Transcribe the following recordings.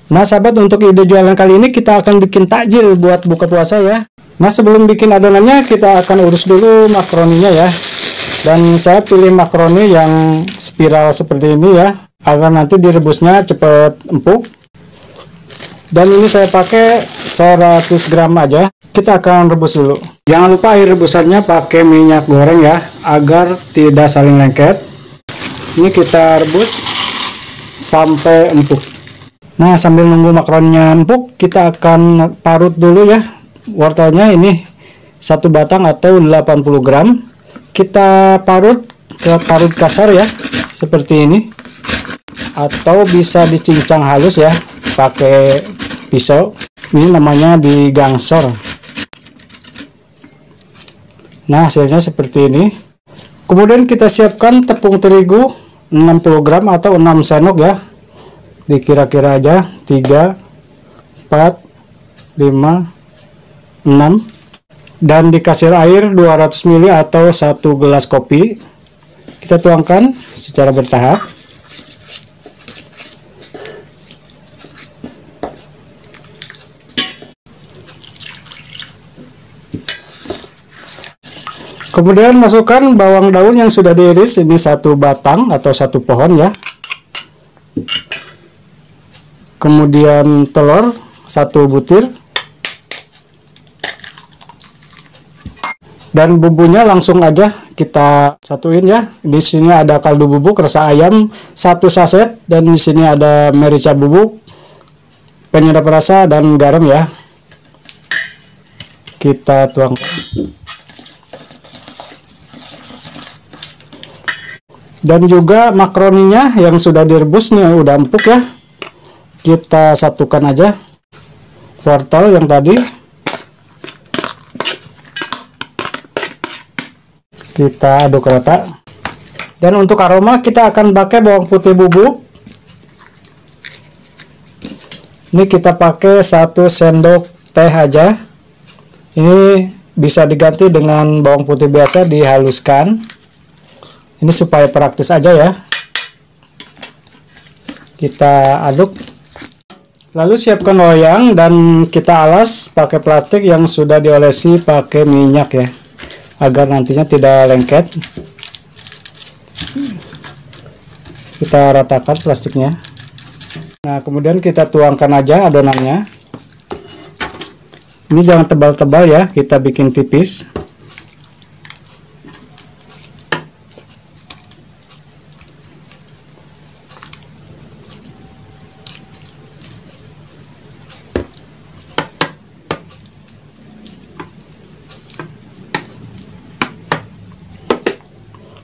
Nah sahabat, untuk ide jualan kali ini kita akan bikin takjil buat buka puasa ya. Nah sebelum bikin adonannya kita akan urus dulu makaroninya ya. Dan saya pilih makaroni yang spiral seperti ini ya, agar nanti direbusnya cepat empuk. Dan ini saya pakai 100 gram aja. Kita akan rebus dulu. Jangan lupa air rebusannya pakai minyak goreng ya, agar tidak saling lengket. Ini kita rebus sampai empuk. Nah sambil nunggu makaroninya empuk, kita akan parut dulu ya wortelnya. Ini satu batang atau 80 gram. Kita parut ke parut kasar ya, seperti ini, atau bisa dicincang halus ya pakai pisau. Ini namanya digangsor. Nah hasilnya seperti ini. Kemudian kita siapkan tepung terigu 60 gram atau 6 sendok ya, dikira-kira aja 3, 4, 5, 6, dan dikasih air 200 ml atau 1 gelas kopi. Kita tuangkan secara bertahap. Kemudian masukkan bawang daun yang sudah diiris, ini 1 batang atau 1 pohon ya. Kemudian telur 1 butir. Dan bumbunya langsung aja kita satuin ya. Di sini ada kaldu bubuk rasa ayam 1 saset, dan di sini ada merica bubuk, penyedap rasa, dan garam ya. Kita tuangkan. Dan juga makaroninya yang sudah direbus nih udah empuk ya. Kita satukan aja wortel yang tadi. Kita aduk rata. Dan untuk aroma kita akan pakai bawang putih bubuk. Ini kita pakai 1 sendok teh aja. Ini bisa diganti dengan bawang putih biasa dihaluskan. Ini supaya praktis aja ya. Kita aduk. Lalu siapkan loyang dan kita alas pakai plastik yang sudah diolesi pakai minyak ya, agar nantinya tidak lengket. Kita ratakan plastiknya. Nah kemudian kita tuangkan aja adonannya. Ini jangan tebal-tebal ya, kita bikin tipis.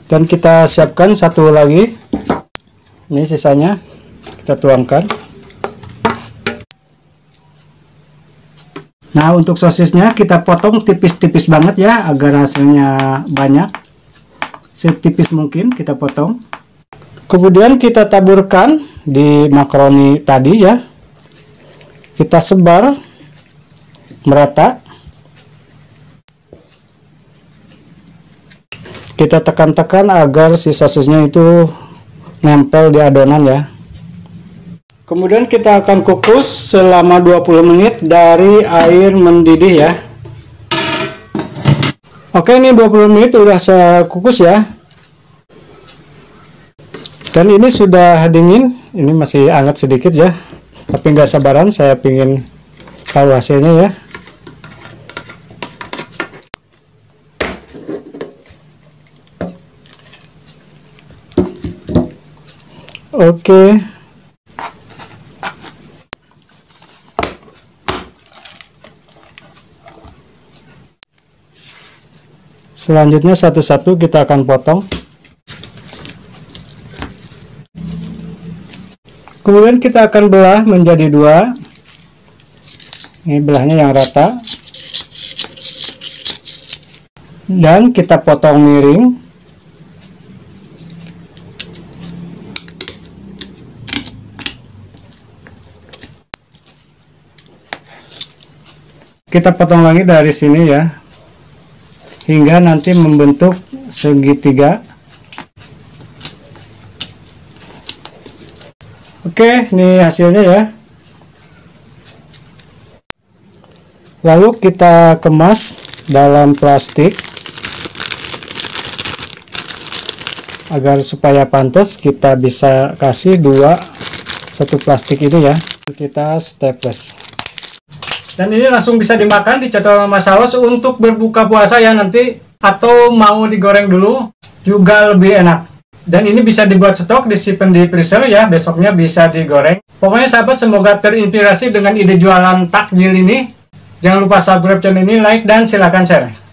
Dan kita siapkan satu lagi. Ini sisanya kita tuangkan. Nah untuk sosisnya kita potong tipis-tipis banget ya, agar hasilnya banyak. Setipis mungkin kita potong. Kemudian kita taburkan di makaroni tadi ya. Kita sebar merata. Kita tekan-tekan agar si sosisnya itu nempel di adonan ya. Kemudian kita akan kukus selama 20 menit dari air mendidih ya. Oke, ini 20 menit udah saya kukus ya. Dan ini sudah dingin, ini masih hangat sedikit ya. Tapi nggak sabaran saya pingin tahu hasilnya ya. Oke. Selanjutnya satu-satu kita akan potong. Kemudian kita akan belah menjadi 2. Ini belahnya yang rata. Dan kita potong miring. Kita potong lagi dari sini ya, hingga nanti membentuk segitiga. Oke, ini hasilnya ya. Lalu kita kemas dalam plastik agar supaya pantas. Kita bisa kasih satu plastik itu ya. Kita staples. Dan ini langsung bisa dimakan, dicocol sama saus untuk berbuka puasa ya nanti, atau mau digoreng dulu juga lebih enak. Dan ini bisa dibuat stok, disimpan di freezer ya, besoknya bisa digoreng. Pokoknya sahabat, semoga terinspirasi dengan ide jualan takjil ini. Jangan lupa subscribe channel ini, like, dan silahkan share.